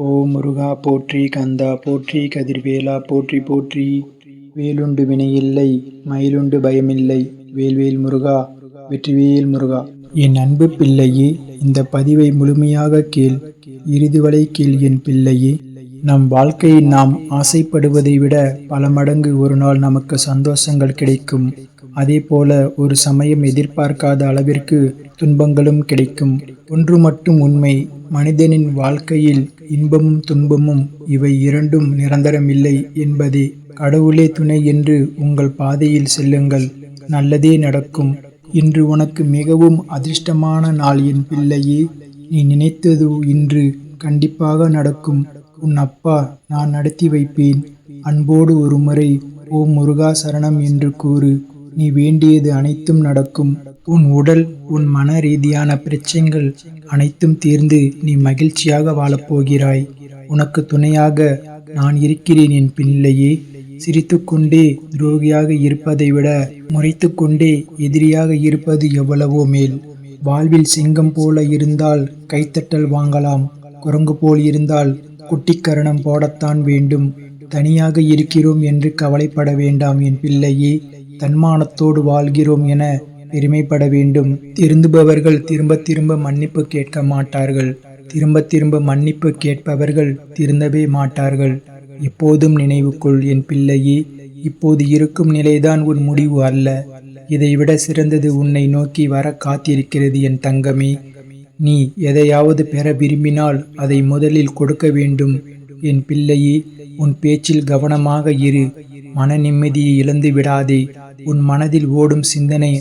ஓம் முருகா போற்றி, கந்தா போற்றி, கதிர்வேலா போற்றி போற்றி. வேலுண்டு வினையில்லை, மயிலுண்டு பயமில்லை, வேல்வேல் முருகா, வெற்றிவேல் முருகா. என் அன்பு பிள்ளையே, இந்த பதிவை முழுமையாக கேள், இறுதிவரை கேள் என் பிள்ளையே. நம் வாழ்க்கையில் நாம் ஆசைப்படுவதை விட பல மடங்கு ஒரு நாள் நமக்கு சந்தோஷங்கள் கிடைக்கும். அதே போல ஒரு சமயம் எதிர்பார்க்காத அளவிற்கு துன்பங்களும் கிடைக்கும். ஒன்று மட்டும் உண்மை, மனிதனின் வாழ்க்கையில் இன்பமும் துன்பமும் இவை இரண்டும் நிரந்தரமில்லை என்பதே. கடவுளே துணை என்று உங்கள் பாதையில் செல்லுங்கள், நல்லதே நடக்கும். இன்று உனக்கு மிகவும் அதிர்ஷ்டமான நாள் என் பிள்ளையே. நீ நினைத்தது இன்று கண்டிப்பாக நடக்கும். உன் அப்பா நான் நடத்தி வைப்பேன். அன்போடு ஒரு முறை ஓம் முருகா சரணம் என்று கூறு. நீ வேண்டியது அனைத்தும் நடக்கும். உன் உடல், உன் மன ரீதியான பிரச்சனைகள் அனைத்தும் தீர்ந்து நீ மகிழ்ச்சியாக வாழப்போகிறாய். உனக்கு துணையாக நான் இருக்கிறேன் என் பிள்ளையே. சிரித்துக்கொண்டே துரோகியாக இருப்பதை விட முறைத்து கொண்டே எதிரியாக இருப்பது எவ்வளவோ மேல். வாழ்வில் சிங்கம் போல இருந்தால் கைத்தட்டல் வாங்கலாம், குரங்கு போல் இருந்தால் குட்டிக்கரணம் போடத்தான் வேண்டும். தனியாக இருக்கிறோம் என்று கவலைப்பட வேண்டாம் என் பிள்ளையே. தன்மானத்தோடு வாழ்கிறோம் என பெருமைப்பட வேண்டும். திருந்துபவர்கள் திரும்ப திரும்ப மன்னிப்பு கேட்க மாட்டார்கள். திரும்ப திரும்ப மன்னிப்பு கேட்பவர்கள் திருந்தவே மாட்டார்கள். எப்போதும் நினைவு கொள் என் பிள்ளையே, இப்போது இருக்கும் நிலைதான் உன் முடிவு அல்ல. இதைவிட சிறந்தது உன்னை நோக்கி வர காத்திருக்கிறது என் தங்கமே. நீ எதையாவது பெற விரும்பினால் அதை முதலில் கொடுக்க வேண்டும் என் பிள்ளையே. உன் பேச்சில் கவனமாக இரு. மன நிம்மதியை இழந்து விடாதே. உன் மனதில் ஓடும் சிந்தனை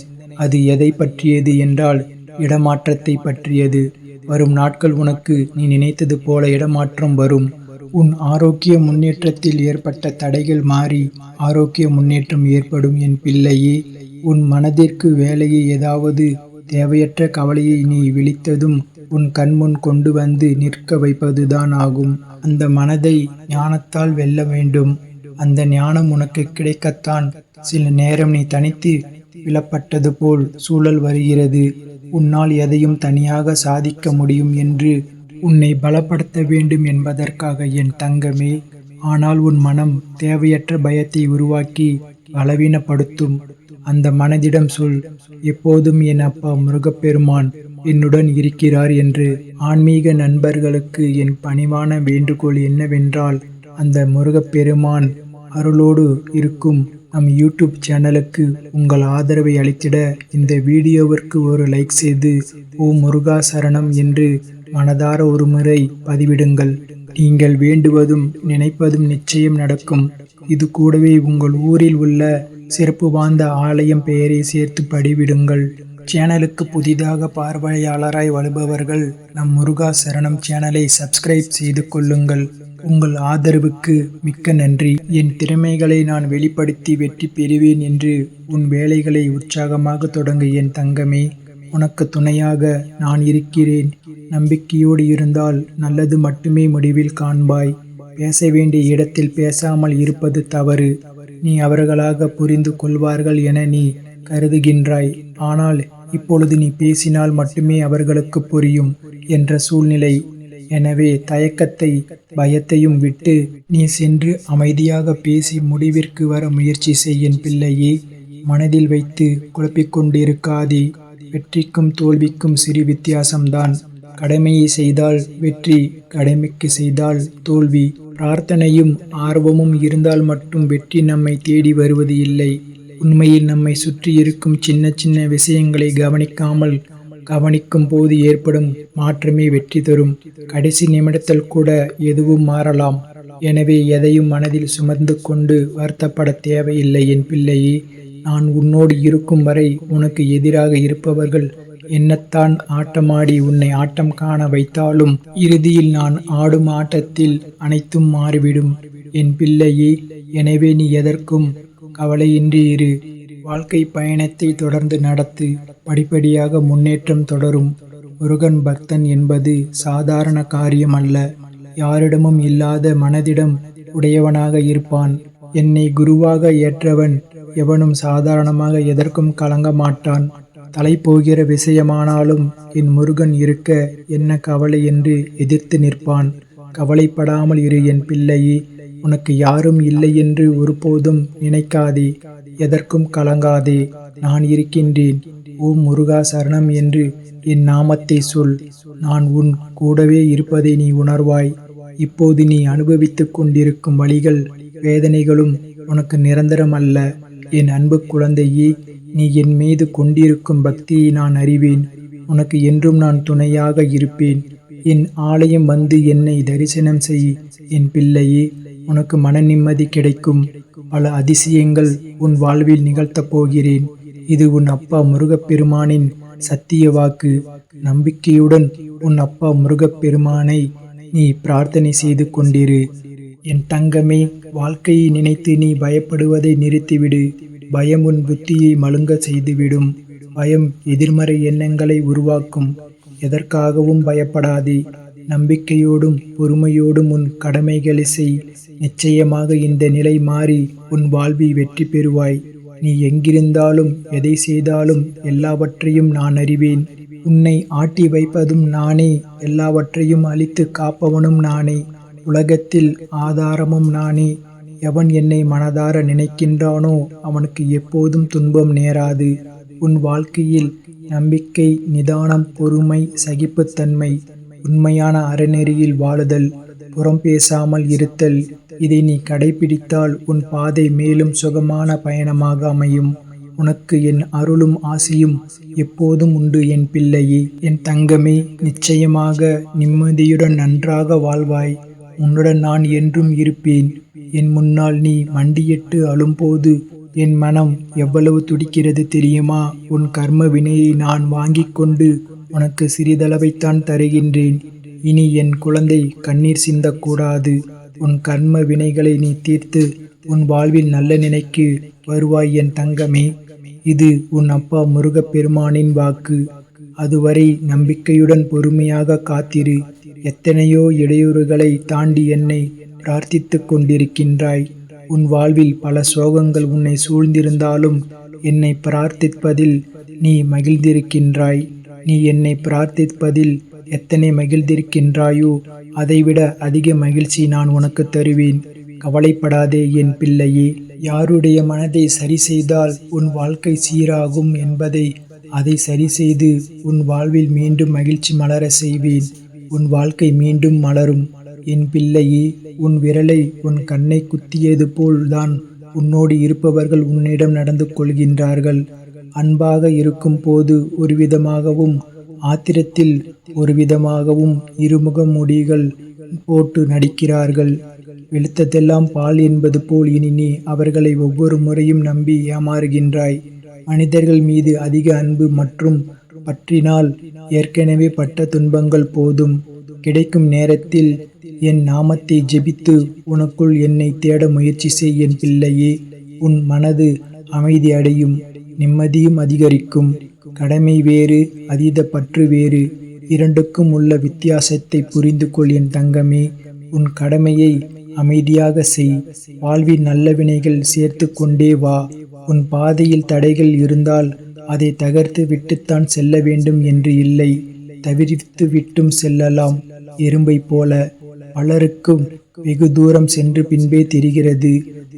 அது எதை பற்றியது என்றால் இடமாற்றத்தை பற்றியது. வரும் நாட்கள் உனக்கு நீ நினைத்தது போல இடமாற்றம் வரும். உன் ஆரோக்கிய முன்னேற்றத்தில் ஏற்பட்ட தடைகள் மாறி ஆரோக்கிய முன்னேற்றம் ஏற்படும் என் பிள்ளையே. உன் மனதிற்கு வேலையை ஏதாவது தேவையற்ற கவலையை நீ விழித்ததும் உன் கண்முன் கொண்டு வந்து நிற்க வைப்பதுதான் ஆகும். அந்த மனதை ஞானத்தால் வெல்ல வேண்டும். அந்த ஞானம் உனக்கு கிடைக்கத்தான் சில நேரம் நீ தனித்து விழப்பட்டது போல் சூழல் வருகிறது. உன்னால் எதையும் தனியாக சாதிக்க முடியும் என்று உன்னை பலப்படுத்த வேண்டும் என்பதற்காக என் தங்கமே. ஆனால் உன் மனம் தேவையற்ற பயத்தை உருவாக்கி பலவீனப்படுத்தும். அந்த மனதிடம் சொல், எப்போதும் என் அப்பா முருகப்பெருமான் என்னுடன் இருக்கிறார் என்று. ஆன்மீக நண்பர்களுக்கு என் பணிவான வேண்டுகோள் என்னவென்றால், அந்த முருகப்பெருமான் அருளோடு இருக்கும் நம் யூடியூப் சேனலுக்கு உங்கள் ஆதரவை அளித்திட இந்த வீடியோவிற்கு ஒரு லைக் செய்து ஓம் முருகா சரணம் என்று மனதார ஒரு முறை பதிவிடுங்கள். நீங்கள் வேண்டுவதும் நினைப்பதும் நிச்சயம் நடக்கும். இது கூடவே உங்கள் ஊரில் உள்ள சிறப்பு வாய்ந்த ஆலயம் பெயரை சேர்த்து பதிவிடுங்கள். சேனலுக்கு புதிதாக பார்வையாளராய் வருபவர்கள் நம் முருகா சரணம் சேனலை சப்ஸ்கிரைப் செய்து கொள்ளுங்கள். உங்கள் ஆதரவுக்கு மிக்க நன்றி. என் திறமைகளை நான் வெளிப்படுத்தி வெற்றி பெறுவேன் என்று உன் வேலைகளை உற்சாகமாக தொடங்க என் தங்கமே. உனக்கு துணையாக நான் இருக்கிறேன். நம்பிக்கையோடு இருந்தால் நல்லது மட்டுமே முடிவில் காண்பாய். பேச வேண்டிய இடத்தில் பேசாமல் இருப்பது தவறு. நீ அவர்களாக புரிந்து கொள்வார்கள் என நீ கருதுகின்றாய். ஆனால் இப்பொழுது நீ பேசினால் மட்டுமே அவர்களுக்கு புரியும் என்ற சூழ்நிலை. எனவே தயக்கத்தை பயத்தையும் விட்டு நீ சென்று அமைதியாக பேசி முடிவிற்கு வர முயற்சி செய் என் பிள்ளையே. மனதில் வைத்து குழப்பிக்கொண்டிருக்காதே. வெற்றிக்கும் தோல்விக்கும் சிறு வித்தியாசம்தான். கடமையை செய்தால் வெற்றி, கடமைக்கு செய்தால் தோல்வி. பிரார்த்தனையும் ஆர்வமும் இருந்தால் மட்டும் வெற்றி நம்மை தேடி வருவது இல்லை. உண்மையில் நம்மை சுற்றி இருக்கும் சின்ன சின்ன விஷயங்களை கவனிக்கும் போது ஏற்படும் மாற்றமே வெற்றி தரும். கடைசி நிமிடத்தில் கூட எதுவும் மாறலாம். எனவே எதையும் மனதில் சுமந்து கொண்டு வருத்தப்பட தேவையில்லை என் பிள்ளையே. நான் உன்னோடு இருக்கும் வரை உனக்கு எதிராக இருப்பவர்கள் என்னத்தான் ஆட்டமாடி உன்னை ஆட்டம் காண வைத்தாலும் இறுதியில் நான் ஆடும் ஆட்டத்தில் அனைத்தும் மாறிவிடும் என் பிள்ளையே. எனவே நீ எதற்கும் கவலையின்றி இரு. வாழ்க்கை பயணத்தை தொடர்ந்து நடத்து. படிப்படியாக முன்னேற்றம் தொடரும். முருகன் பக்தன் என்பது சாதாரண காரியம் அல்ல. யாரிடமும் இல்லாத மனதிடம் உடையவனாக இருப்பான். என்னை குருவாக ஏற்றவன் எவனும் சாதாரணமாக எதற்கும் கலங்க மாட்டான். தலை போகிற விஷயமானாலும் என் முருகன் இருக்க என்ன கவலை என்று எதிர்த்து நிற்பான். கவலைப்படாமல் இரு என் பிள்ளையே. உனக்கு யாரும் இல்லை என்று ஒருபோதும் நினைக்காதே. எதற்கும் கலங்காதே. நான் இருக்கின்றேன். ஓம் முருகா சரணம் என்று என் நாமத்தை சொல். நான் உன் கூடவே இருப்பதை நீ உணர்வாய். இப்போது நீ அனுபவித்துக் கொண்டிருக்கும் வலிகள் வேதனைகளும் உனக்கு நிரந்தரம் அல்ல. என் அன்பு குழந்தையே, நீ என் மீது கொண்டிருக்கும் பக்தியை நான் அறிவேன். உனக்கு என்றும் நான் துணையாக இருப்பேன். என் ஆலயம் வந்து என்னை தரிசனம் செய் என் பிள்ளையே. உனக்கு மன நிம்மதி கிடைக்கும். பல அதிசயங்கள் உன் வாழ்வில் நிகழ்த்தப் போகிறேன். இது உன் அப்பா முருகப்பெருமானின் சத்திய வாக்கு. நம்பிக்கையுடன் உன் அப்பா முருகப்பெருமானை நீ பிரார்த்தனை செய்து கொண்டிரு. என் தங்கமே, வாழ்க்கையை நினைத்து நீ பயப்படுவதை நிறுத்திவிடு. பயம் உன் புத்தியை மழுங்க செய்துவிடும். பயம் எதிர்மறை எண்ணங்களை உருவாக்கும். எதற்காகவும் பயப்படாதே. நம்பிக்கையோடும் பொறுமையோடும் உன் கடமைகளை செய். நிச்சயமாக இந்த நிலை மாறி உன் வாழ்வில் வெற்றி பெறுவாய். நீ எங்கிருந்தாலும் எதை செய்தாலும் எல்லாவற்றையும் நான் அறிவேன். உன்னை ஆட்டி வைப்பதும் நானே. எல்லாவற்றையும் அழித்து காப்பவனும் நானே. உலகத்தில் ஆதாரமும் நானே. எவன் என்னை மனதார நினைக்கின்றானோ அவனுக்கு எப்போதும் துன்பம் நேராது. உன் வாழ்க்கையில் நம்பிக்கை, நிதானம், பொறுமை, சகிப்புத்தன்மை, உண்மையான அறநெறியில் வாழுதல், புறம் பேசாமல் இருத்தல், இதை நீ கடைபிடித்தால் உன் பாதை மேலும் சுகமான பயணமாக அமையும். உனக்கு என் அருளும் ஆசியும் எப்போதும் உண்டு என் பிள்ளையே. என் தங்கமே, நிச்சயமாக நிம்மதியுடன் நன்றாக வாழ்வாய். உன்னுடன் நான் என்றும் இருப்பேன். என் முன்னால் நீ மண்டியிட்டு அழும்போது என் மனம் எவ்வளவு துடிக்கிறது தெரியுமா? உன் கர்ம வினையை நான் வாங்கிக் கொண்டு உனக்கு சிறிதளவைத்தான் தருகின்றேன். இனி என் குழந்தை கண்ணீர் சிந்தக்கூடாது. உன் கர்ம வினைகளை நீ தீர்த்து உன் வாழ்வில் நல்ல நிலைக்கு வருவாய் என் தங்கமே. இது உன் அப்பா முருகப்பெருமானின் வாக்கு. அதுவரை நம்பிக்கையுடன் பொறுமையாக காத்திரு. எத்தனையோ இடையூறுகளை தாண்டி என்னை பிரார்த்தித்துக் கொண்டிருக்கின்றாய். உன் வாழ்வில் பல சோகங்கள் உன்னை சூழ்ந்திருந்தாலும் என்னை பிரார்த்திப்பதில் நீ மகிழ்ந்திருக்கின்றாய். நீ என்னை பிரார்த்திப்பதில் எத்தனை மகிழ்ந்திருக்கின்றாயோ அதைவிட அதிக மகிழ்ச்சி நான் உனக்கு தருவேன். கவலைப்படாதே என் பிள்ளையே. யாருடைய மனதை சரி செய்தால் உன் வாழ்க்கை சீராகும் என்பதை அதை சரி செய்து உன் வாழ்வில் மீண்டும் மகிழ்ச்சி மலர செய்வேன். உன் வாழ்க்கை மீண்டும் மலரும் என் பிள்ளையே. உன் விரலை உன் கண்ணை குத்தியது போல் தான் உன்னோடு இருப்பவர்கள் உன்னிடம் நடந்து கொள்கின்றார்கள். அன்பாக இருக்கும் போது ஒரு விதமாகவும், ஆத்திரத்தில் ஒரு விதமாகவும் இருமுக முடிகள் போட்டு நடிக்கிறார்கள். வெளுத்ததெல்லாம் பால் என்பது போல் இனி நீ அவர்களை ஒவ்வொரு முறையும் நம்பி ஏமாறுகின்றாய். மனிதர்கள் மீது அதிக அன்பு மற்றும் பற்றினால் ஏற்கனவே பட்ட துன்பங்கள் போதும். கிடைக்கும் நேரத்தில் என் நாமத்தை ஜெபித்து உனக்குள் என்னை தேட முயற்சி செய் என் பிள்ளையே. உன் மனது அமைதி அடையும். நிம்மதியும் அதிகரிக்கும். கடமை வேறு, அதீத பற்று வேறு. இரண்டுக்கும் உள்ள வித்தியாசத்தை புரிந்து கொள் என் தங்கமே. உன் கடமையை அமைதியாக செய். வாழ்வில் நல்ல வினைகள் சேர்த்து கொண்டே வா. உன் பாதையில் தடைகள் இருந்தால் அதை தகர்த்து விட்டுத்தான் செல்ல வேண்டும் என்று இல்லை. தவிர்த்து விட்டும் செல்லலாம். எறும்பை போல. பலருக்கும் வெகு தூரம் சென்று பின்பே தெரிகிறது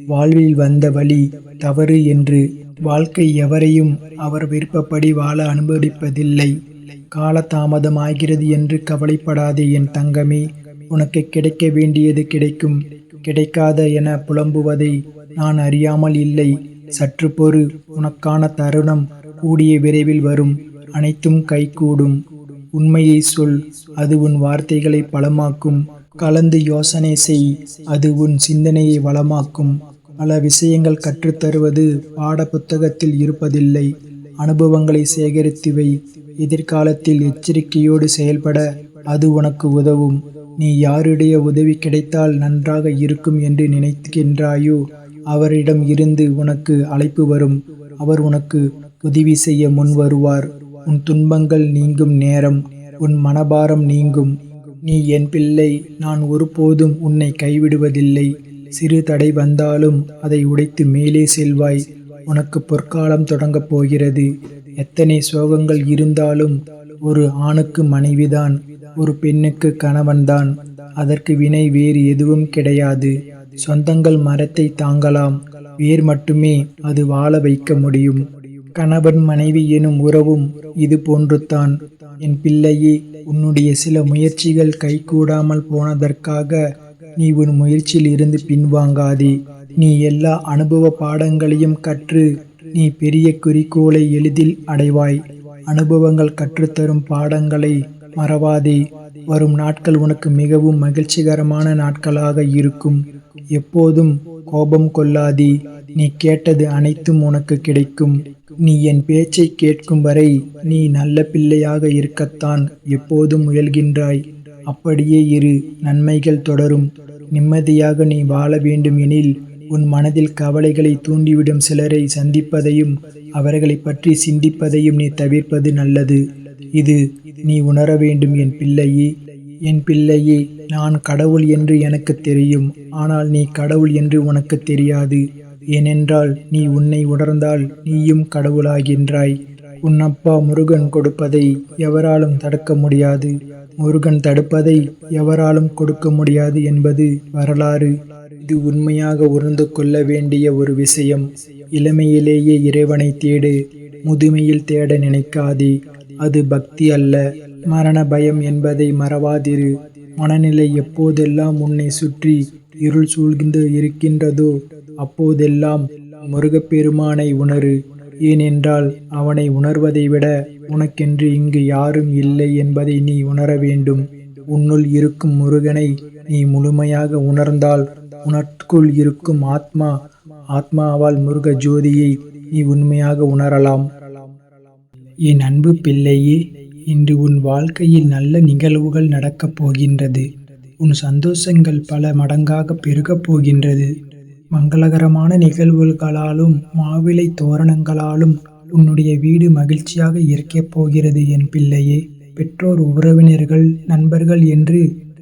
வாழ்வில் வந்த வழி தவறு என்று. வாழ்க்கை எவரையும் அவர் விருப்பப்படி வாழ அனுமதிப்பதில்லை. காலதாமதமாகிறது என்று கவலைப்படாதே என் தங்கமே. உனக்கு கிடைக்க வேண்டியது கிடைக்கும். கிடைக்காத என புலம்புவதை நான் அறியாமல் இல்லை. சற்று பொறு. உனக்கான தருணம் கூடிய விரைவில் வரும். அனைத்தும் கைகூடும். உண்மையை சொல். அது உன் வார்த்தைகளை பலமாக்கும். கலந்து யோசனை செய். அது உன் சிந்தனையை வளமாக்கும். பல விஷயங்கள் கற்றுத்தருவது பாட புத்தகத்தில் இருப்பதில்லை. அனுபவங்களை சேகரித்து வை. எதிர்காலத்தில் எச்சரிக்கையோடு செயல்பட அது உனக்கு உதவும். நீ யாருடைய உதவி கிடைத்தால் நன்றாக இருக்கும் என்று நினைக்கின்றாயோ அவரிடம் இருந்து உனக்கு அழைப்பு வரும். அவர் உனக்கு உதவி செய்ய முன் வருவார். உன் துன்பங்கள் நீங்கும் நேரம் உன் மனபாரம் நீங்கும். நீ என் பிள்ளை. நான் ஒருபோதும் உன்னை கைவிடுவதில்லை. சிறு தடை வந்தாலும் அதை உடைத்து மேலே செல்வாய். உனக்கு பொற்காலம் தொடங்கப் போகிறது. எத்தனை சோகங்கள் இருந்தாலும் ஒரு ஆணுக்கு மனைவிதான், ஒரு பெண்ணுக்கு கணவன்தான். அதற்கு வினை வேறு எதுவும் கிடையாது. சொந்தங்கள் மரத்தை தாங்கலாம், வேர் மட்டுமே அது வாழ வைக்க முடியும். கணவன் மனைவி எனும் உறவும் இது போன்றுதான். என் பிள்ளையே, உன்னுடைய சில முயற்சிகள் கைகூடாமல் போனதற்காக நீ உன் முயற்சியில் இருந்து பின்வாங்காதே. நீ எல்லா அனுபவ பாடங்களையும் கற்று நீ பெரிய குறிக்கோளை எளிதில் அடைவாய். அனுபவங்கள் கற்றுத்தரும் பாடங்களை மறவாதே. வரும் நாட்கள் உனக்கு மிகவும் மகிழ்ச்சிகரமான நாட்களாக இருக்கும். எப்போதும் கோபம் கொள்ளாதே. நீ கேட்டது அனைத்தும் உனக்கு கிடைக்கும். நீ என் பேச்சை கேட்கும் வரை நீ நல்ல பிள்ளையாக இருக்கத்தான் எப்போதும் முயல்கின்றாய். அப்படியே இரு, நன்மைகள் தொடரும். நிம்மதியாக நீ வாழ வேண்டும் எனில் உன் மனதில் கவலைகளை தூண்டிவிடும் சிலரை சந்திப்பதையும் அவர்களை பற்றி சிந்திப்பதையும் நீ தவிர்ப்பது நல்லது. இது நீ உணர வேண்டும் என் பிள்ளையே. என் பிள்ளையே, நான் கடவுள் என்று எனக்கு தெரியும். ஆனால் நீ கடவுள் என்று உனக்கு தெரியாது. ஏனென்றால் நீ உன்னை உணர்ந்தால் நீயும் கடவுளாகின்றாய். உன் அப்பா முருகன் கொடுப்பதை எவராலும் தடுக்க முடியாது. முருகன் தடுப்பதை எவராலும் கொடுக்க முடியாது என்பது வரலாறு. இது உண்மையாக உணர்ந்து கொள்ள வேண்டிய ஒரு விஷயம். இளமையிலேயே இறைவனை தேடு, முதுமையில் தேட நினைக்காதே. அது பக்தி அல்ல, மரண பயம் என்பதை மறவாதிரு. மனநிலை எப்போதெல்லாம் உன்னை சுற்றி இருள் சூழ்ந்து இருக்கின்றதோ அப்போதெல்லாம் முருகப்பெருமானை உணரு. ஏனென்றால் அவனை உணர்வதை விட உனக்கென்று இங்கு யாரும் இல்லை என்பதை நீ உணர வேண்டும். உன்னுள் இருக்கும் முருகனை நீ முழுமையாக உணர்ந்தால் உனக்குள் இருக்கும் ஆத்மாவால் முருக ஜோதியை நீ உண்மையாக உணரலாம். என் அன்பு பிள்ளையே, இன்று உன் வாழ்க்கையில் நல்ல நிகழ்வுகள் நடக்கப் போகின்றது. உன் சந்தோஷங்கள் பல மடங்காக பெருகப் போகின்றது. மங்களகரமான நிகழ்வுகளாலும் மாவிலை தோரணங்களாலும் உன்னுடைய வீடு மகிழ்ச்சியாக இருக்கப் போகிறது என் பிள்ளையே. பெற்றோர், உறவினர்கள், நண்பர்கள் என்று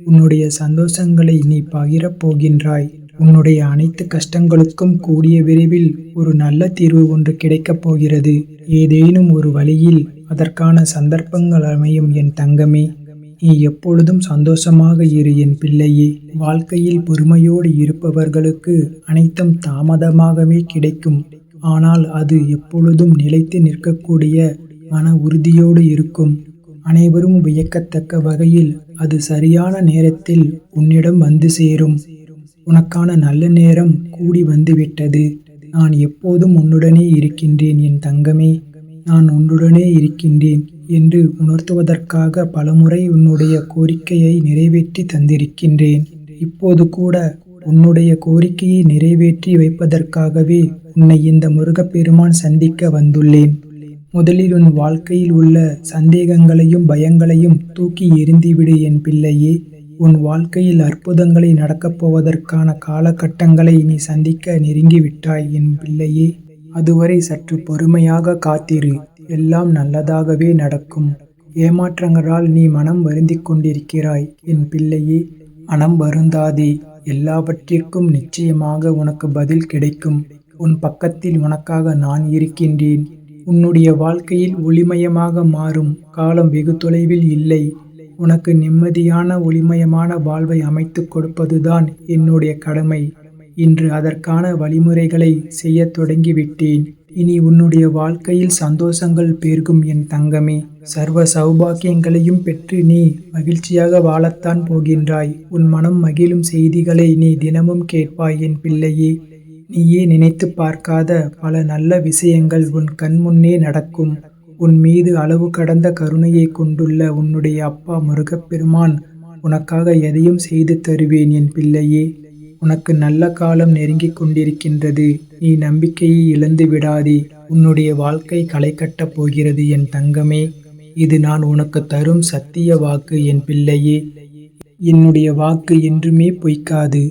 உன்னுடைய சந்தோஷங்களை நீ பகிரப் போகின்றாய். உன்னுடைய அனைத்து கஷ்டங்களுக்கும் கூடிய விரைவில் ஒரு நல்ல தீர்வு ஒன்று கிடைக்கப் போகிறது. ஏதேனும் ஒரு வழியில் அதற்கான சந்தர்ப்பங்கள் அமையும் என் தங்கமே. நீ எப்பொழுதும் சந்தோஷமாக இரு என் பிள்ளையே. வாழ்க்கையில் பொறுமையோடு இருப்பவர்களுக்கு அனைத்தும் தாமதமாகவே கிடைக்கும். ஆனால் அது எப்பொழுதும் நிலைத்து நிற்கக்கூடிய மன உறுதியோடு இருக்கும். அனைவரும் வியக்கத்தக்க வகையில் அது சரியான நேரத்தில் உன்னிடம் வந்து சேரும். உனக்கான நல்ல நேரம் கூடி வந்துவிட்டது. நான் எப்போதும் உன்னுடனே இருக்கின்றேன் என் தங்கமே. நான் உன்னுடனே இருக்கின்றேன் என்று உணர்த்துவதற்காக பலமுறை உன்னுடைய கோரிக்கையை நிறைவேற்றி தந்திருக்கின்றேன். இப்போது கூட உன்னுடைய கோரிக்கையை நிறைவேற்றி வைப்பதற்காகவே உன்னை இந்த முருகப்பெருமான் சந்திக்க வந்துள்ளேன். முதலில் உன் வாழ்க்கையில் உள்ள சந்தேகங்களையும் பயங்களையும் தூக்கி எறிந்துவிடு என் பிள்ளையே. உன் வாழ்க்கையில் அற்புதங்களை நடக்கப் போவதற்கான காலகட்டங்களை நீ சந்திக்க நெருங்கிவிட்டாய் என் பிள்ளையே. அதுவரை சற்று பொறுமையாக காத்திரு. எல்லாம் நல்லதாகவே நடக்கும். ஏமாற்றங்களால் நீ மனம் வருந்திக் கொண்டிருக்கிறாய் என் பிள்ளையே. மனம் வருந்தாதே. எல்லாவற்றிற்கும் நிச்சயமாக உனக்கு பதில் கிடைக்கும். உன் பக்கத்தில் உனக்காக நான் இருக்கின்றேன். உன்னுடைய வாழ்க்கையில் ஒளிமயமாக மாறும் காலம் வெகு தொலைவில் இல்லை. உனக்கு நிம்மதியான ஒளிமயமான வாழ்வை அமைத்து கொடுப்பதுதான் என்னுடைய கடமை. இன்று அதற்கான வழிமுறைகளை செய்ய தொடங்கிவிட்டேன். இனி உன்னுடைய வாழ்க்கையில் சந்தோஷங்கள் பெருகும் என் தங்கமே. சர்வ சௌபாக்கியங்களையும் பெற்று நீ மகிழ்ச்சியாக வாழத்தான் போகின்றாய். உன் மனம் மகிழும் செய்திகளை நீ தினமும் கேட்பாய் என் பிள்ளையே. நீயே நினைத்து பார்க்காத பல நல்ல விஷயங்கள் உன் கண்முன்னே நடக்கும். உன் மீது அளவு கடந்த கருணையை கொண்டுள்ள உன்னுடைய அப்பா முருகப்பெருமான் உனக்காக எதையும் செய்து தருவேன் என் பிள்ளையே. உனக்கு நல்ல காலம் நெருங்கிக் கொண்டிருக்கின்றது. நீ நம்பிக்கையை இழந்து விடாதே. உன்னுடைய வாழ்க்கை களை கட்டப் போகிறது என் தங்கமே. இது நான் உனக்கு தரும் சத்திய வாக்கு என் பிள்ளையே. என்னுடைய வாக்கு என்றுமே பொய்க்காது.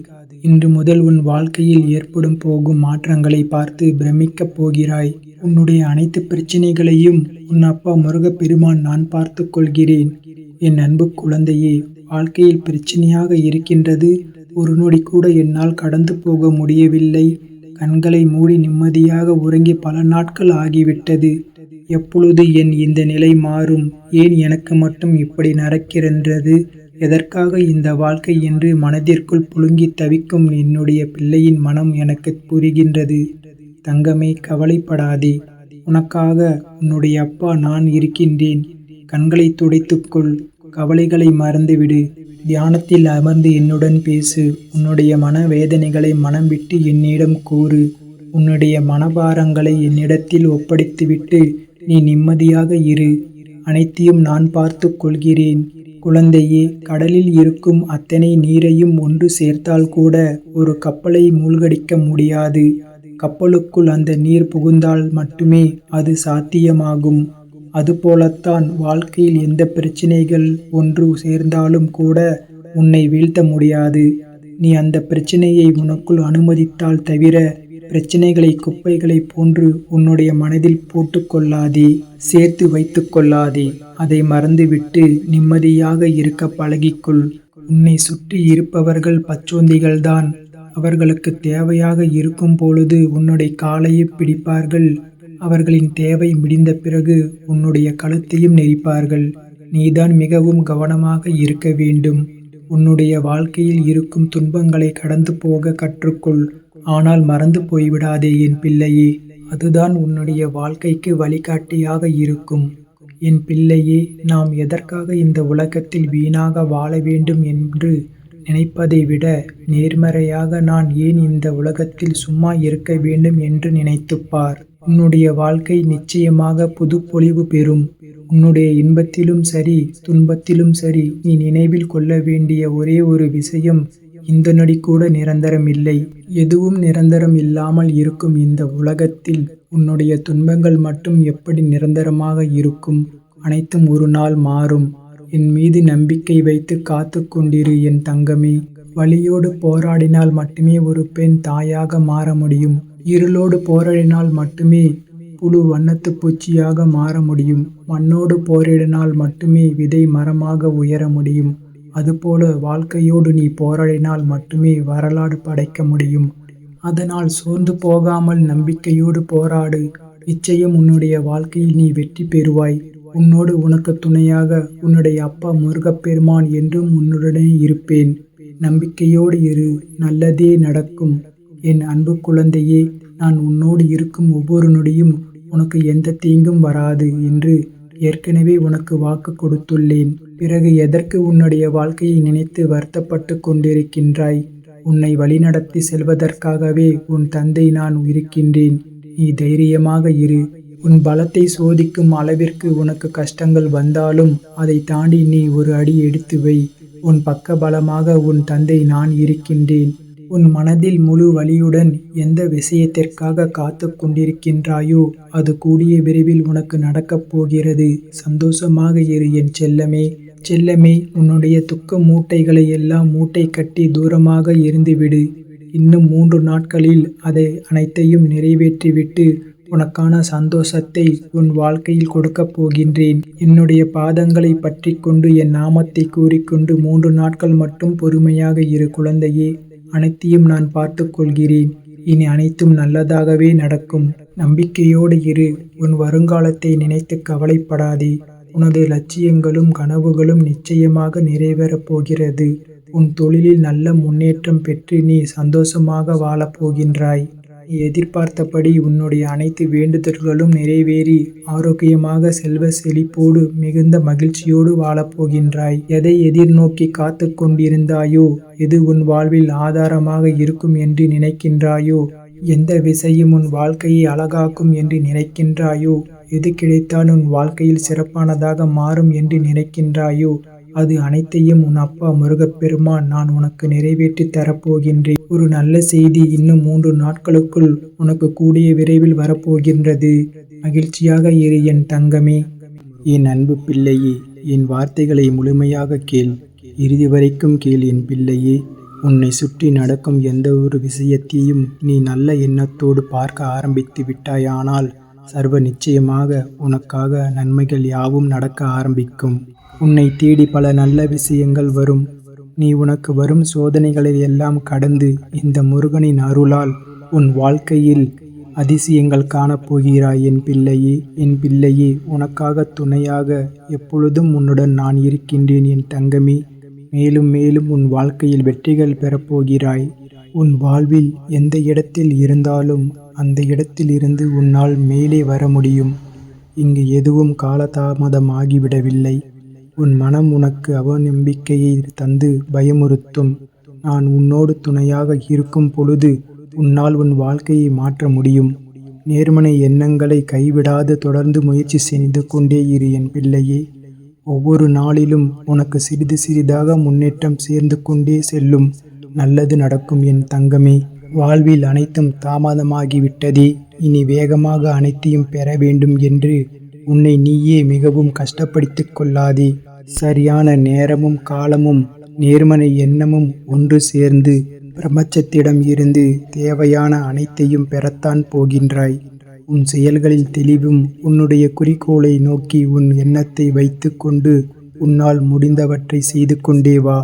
இன்று முதல் உன் வாழ்க்கையில் ஏற்படும் போகும் மாற்றங்களை பார்த்து பிரமிக்கப் போகிறாய். உன்னுடைய அனைத்து பிரச்சனைகளையும் உன் அப்பா முருகப்பெருமான் நான் பார்த்து கொள்கிறேன். என் அன்பு குழந்தையே, வாழ்க்கையில் பிரச்சனையாக இருக்கின்றது. ஒரு நொடி கூட என்னால் கடந்து போக முடியவில்லை. கண்களை மூடி நிம்மதியாக உறங்கி பல நாட்கள் ஆகிவிட்டது. எப்பொழுது என் இந்த நிலை மாறும்? ஏன் எனக்கு மட்டும் இப்படி நடக்கின்றது? எதற்காக இந்த வாழ்க்கை என்று மனதிற்குள் புழுங்கித் தவிக்கும் என்னுடைய பிள்ளையின் மனம் எனக்குப் புரிகின்றது. தங்கமே, கவலைப்படாதே. உனக்காக உன்னுடைய அப்பா நான் இருக்கின்றேன். கண்களைத் துடைத்துக்கொள். கவலைகளை மறந்துவிடு. தியானத்தில் அமர்ந்து என்னுடன் பேசு. உன்னுடைய மன வேதனைகளை மனம் விட்டு என்னிடம் கூறு. உன்னுடைய மனபாரங்களை என்னிடத்தில் ஒப்படைத்துவிட்டு நீ நிம்மதியாக இரு. அனைத்தையும் நான் பார்த்துக் கொள்கிறேன். குழந்தையே, கடலில் இருக்கும் அத்தனை நீரையும் ஒன்று சேர்த்தால் கூட ஒரு கப்பலை மூழ்கடிக்க முடியாது. கப்பலுக்குள் அந்த நீர் புகுந்தால் மட்டுமே அது சாத்தியமாகும். அதுபோலத்தான் வாழ்க்கையில் எந்த பிரச்சனைகள் ஒன்று சேர்ந்தாலும் கூட உன்னை வீழ்த்த முடியாது. நீ அந்த பிரச்சனையை உனக்குள் அனுமதித்தால் தவிர பிரச்சனைகளை குப்பைகளைப் போன்று உன்னுடைய மனதில் போட்டுக்கொள்ளாதே, சேர்த்து வைத்துக் கொள்ளாதே. அதை மறந்துவிட்டு நிம்மதியாக இருக்க பழகிக்கொள். உன்னை சுற்றி இருப்பவர்கள் பச்சோந்திகள்தான். அவர்களுக்கு தேவையாக இருக்கும் பொழுது உன்னுடைய காலையை பிடிப்பார்கள். அவர்களின் தேவை முடிந்த பிறகு உன்னுடைய கழுத்தையும் நெரிப்பார்கள். நீதான் மிகவும் கவனமாக இருக்க வேண்டும். உன்னுடைய வாழ்க்கையில் இருக்கும் துன்பங்களை கடந்து போக கற்றுக்கொள். ஆனால் மறந்து போய்விடாதே என் பிள்ளையே. அதுதான் உன்னுடைய வாழ்க்கைக்கு வழிகாட்டியாக இருக்கும். என் பிள்ளையே, நாம் எதற்காக இந்த உலகத்தில் வீணாக வாழ வேண்டும் என்று நினைப்பதை விட நேர்மறையாக நான் ஏன் இந்த உலகத்தில் சும்மா இருக்க வேண்டும் என்று நினைத்துப்பார். உன்னுடைய வாழ்க்கை நிச்சயமாக புதுப்பொலிவு பெறும். உன்னுடைய இன்பத்திலும் சரி, துன்பத்திலும் சரி, நீ நினைவில் கொள்ள வேண்டிய ஒரே ஒரு விஷயம், இந்த நொடி கூட நிரந்தரம் இல்லை. எதுவும் நிரந்தரம் இல்லாமல் இருக்கும் இந்த உலகத்தில் உன்னுடைய துன்பங்கள் மட்டும் எப்படி நிரந்தரமாக இருக்கும்? அனைத்தும் ஒரு நாள் மாறும். என் மீது நம்பிக்கை வைத்து காத்து கொண்டிரு என் தங்கமே. வலியோடு போராடினால் மட்டுமே ஒரு பெண் தாயாக மாற முடியும். இருளோடு போராடினால் மட்டுமே புழு வண்ணத்து பூச்சியாக மாற முடியும். மண்ணோடு போராடினால் மட்டுமே விதை மரமாக உயர முடியும். அதுபோல வாழ்க்கையோடு நீ போராடினால் மட்டுமே வரலாறு படைக்க முடியும். அதனால் சோர்ந்து போகாமல் நம்பிக்கையோடு போராடு. நிச்சயம் உன்னுடைய வாழ்க்கையில் நீ வெற்றி பெறுவாய். உன்னோடு உனக்கு துணையாக உன்னுடைய அப்பா முருகப்பெருமான் என்றும் உன்னுடனே இருப்பேன். நம்பிக்கையோடு இரு, நல்லதே நடக்கும். என் அன்பு குழந்தையே, நான் உன்னோடு இருக்கும் ஒவ்வொரு நொடியும் உனக்கு எந்த தீங்கும் வராது என்று ஏற்கனவே உனக்கு வாக்கு கொடுத்துள்ளேன். பிறகு எதற்கு உன்னுடைய வாழ்க்கையை நினைத்து வருத்தப்பட்டு கொண்டிருக்கின்றாய்? உன்னை வழிநடத்தி செல்வதற்காகவே உன் தந்தை நான் இருக்கின்றேன். நீ தைரியமாக இரு. உன் பலத்தை சோதிக்கும் அளவிற்கு உனக்கு கஷ்டங்கள் வந்தாலும் அதை தாண்டி நீ ஒரு அடி எடுத்து வை. உன் பக்க பலமாக உன் தந்தை நான் இருக்கின்றேன். உன் மனதில் முழு வலியுடன் எந்த விஷயத்திற்காக காத்து கொண்டிருக்கின்றாயோ அது கூடிய விரைவில் உனக்கு நடக்கப் போகிறது. சந்தோஷமாக இரு என் செல்லமே. செல்லமே, உன்னுடைய துக்க மூட்டைகளை எல்லாம் மூட்டை கட்டி தூரமாக எறிந்துவிடு. இன்னும் 3 நாட்களில் அதை அனைத்தையும் நிறைவேற்றிவிட்டு உனக்கான சந்தோஷத்தை உன் வாழ்க்கையில் கொடுக்கப் போகின்றேன். என்னுடைய பாதங்களை பற்றி கொண்டு என் நாமத்தை கூறிக்கொண்டு 3 நாட்கள் மட்டும் பொறுமையாக இரு குழந்தையே. அனைத்தையும் நான் பார்த்து கொள்கிறேன். இனி அனைத்தும் நல்லதாகவே நடக்கும். நம்பிக்கையோடு இரு. உன் வருங்காலத்தை நினைத்து கவலைப்படாதே. உனது லட்சியங்களும் கனவுகளும் நிச்சயமாக நிறைவேறப் போகிறது. உன் தொழிலில் நல்ல முன்னேற்றம் பெற்று நீ சந்தோஷமாக வாழப்போகின்றாய். நீ எதிர்பார்த்தபடி உன்னுடைய அனைத்து வேண்டுதல்களும் நிறைவேறி ஆரோக்கியமாக செல்வ செழிப்போடு மிகுந்த மகிழ்ச்சியோடு வாழப்போகின்றாய். எதை எதிர்நோக்கி காத்து கொண்டிருந்தாயோ, எது உன் வாழ்வில் ஆதாரமாக இருக்கும் என்று நினைக்கின்றாயோ, எந்த விஷயம் உன் வாழ்க்கையை அழகாக்கும் என்று நினைக்கின்றாயோ, எது கிடைத்தால் உன் வாழ்க்கையில் சிறப்பானதாக மாறும் என்று நினைக்கின்றாயோ, அது அனைத்தையும் உன் அப்பா முருகப்பெருமான் நான் உனக்கு நிறைவேற்றி தரப்போகின்றேன். ஒரு நல்ல செய்தி இன்னும் 3 நாட்களுக்குள் உனக்கு கூடிய விரைவில் வரப்போகின்றது. மகிழ்ச்சியாக இரு என் தங்கமே. என் அன்பு பிள்ளையே, என் வார்த்தைகளை முழுமையாக கேள். இறுதி வரைக்கும் கேள் என் பிள்ளையே. உன்னை சுற்றி நடக்கும் எந்த ஒரு விஷயத்தையும் நீ நல்ல எண்ணத்தோடு பார்க்க ஆரம்பித்து விட்டாயானால் சர்வ நிச்சயமாக உனக்காக நன்மைகள் யாவும் நடக்க ஆரம்பிக்கும். உன்னை தேடி பல நல்ல விஷயங்கள் வரும். நீ உனக்கு வரும் சோதனைகளை எல்லாம் கடந்து இந்த முருகனின் அருளால் உன் வாழ்க்கையில் அதிசயங்கள் காணப்போகிறாய் என் பிள்ளையே. என் பிள்ளையே, உனக்காக துணையாக எப்பொழுதும் உன்னுடன் நான் இருக்கின்றேன் என் தங்கமே. மேலும் மேலும் உன் வாழ்க்கையில் வெற்றிகள் பெறப்போகிறாய். உன் வாழ்வில் எந்த இடத்தில் இருந்தாலும் அந்த இடத்தில் இருந்து உன்னால் மேலே வர முடியும். இங்கு எதுவும் காலதாமதமாகிவிடவில்லை. உன் மனம் உனக்கு அவநம்பிக்கையை தந்து பயமுறுத்தும். நான் உன்னோடு துணையாக இருக்கும் பொழுது உன்னால் உன் வாழ்க்கையை மாற்ற முடியும். நேர்மறை எண்ணங்களை கைவிடாது தொடர்ந்து முயற்சி செய்து கொண்டே இரு என் பிள்ளையே. ஒவ்வொரு நாளிலும் உனக்கு சிறிது சிறிதாக முன்னேற்றம் சேர்ந்து கொண்டே செல்லும். நல்லது நடக்கும் என் தங்கமே. வாழ்வில் அனைத்தும் தாமதமாகிவிட்டதே, இனி வேகமாக அனைத்தையும் பெற வேண்டும் என்று உன்னை நீயே மிகவும் கஷ்டப்படுத்திக் கொள்ளாதே. சரியான நேரமும் காலமும் நேர்மறை எண்ணமும் ஒன்று சேர்ந்து பிரபஞ்சத்திடம் இருந்து தேவையான அனைத்தையும் பெறத்தான் போகின்றாய். உன் செயல்களில் தெளிவும் உன்னுடைய குறிக்கோளை நோக்கி உன் எண்ணத்தை வைத்து கொண்டு உன்னால் முடிந்தவற்றை செய்து கொண்டே வா.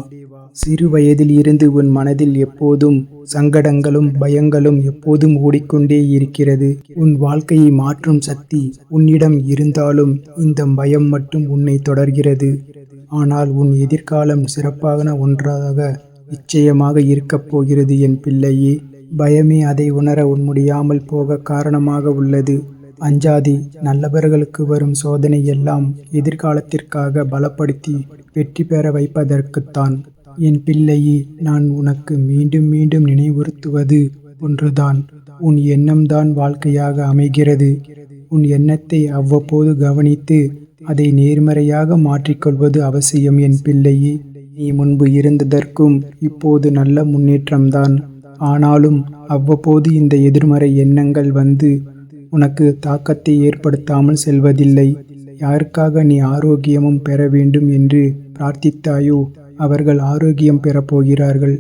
சிறு வயதில் இருந்து உன் மனதில் எப்போதும் சங்கடங்களும் பயங்களும் எப்போதும் ஓடிக்கொண்டே இருக்கிறது. உன் வாழ்க்கையை மாற்றும் சக்தி உன்னிடம் இருந்தாலும் இந்த பயம் மட்டும் உன்னை தொடர்கிறது. ஆனால் உன் எதிர்காலம் சிறப்பான ஒன்றாக நிச்சயமாக இருக்கப் போகிறது என் பிள்ளையே. பயமே அதை உணர முடியாமல் போக காரணமாக உள்ளது. அஞ்சாதே. நல்லவர்களுக்கு வரும் சோதனை எல்லாம் எதிர்காலத்திற்காக பலப்படுத்தி வெற்றி பெற வைப்பதற்குத்தான். என் பிள்ளையே, நான் உனக்கு மீண்டும் மீண்டும் நினைவுறுத்துவது ஒன்றுதான். உன் எண்ணம்தான் வாழ்க்கையாக அமைகிறது. உன் எண்ணத்தை அவ்வப்போது கவனித்து அதை நேர்மறையாக மாற்றிக்கொள்வது அவசியம் என் பிள்ளையே. நீ முன்பு இருந்ததற்கும் இப்போது நல்ல முன்னேற்றம்தான். ஆனாலும் அவ்வப்போது இந்த எதிர்மறை எண்ணங்கள் வந்து உனக்கு தாக்கத்தை ஏற்படுத்தாமல் செல்வதில்லை. யாருக்காக நீ ஆரோக்கியமும் பெற வேண்டும் என்று பிரார்த்தித்தாயோ அவர்கள் ஆரோக்கியம் பெறப்போகிறார்கள்.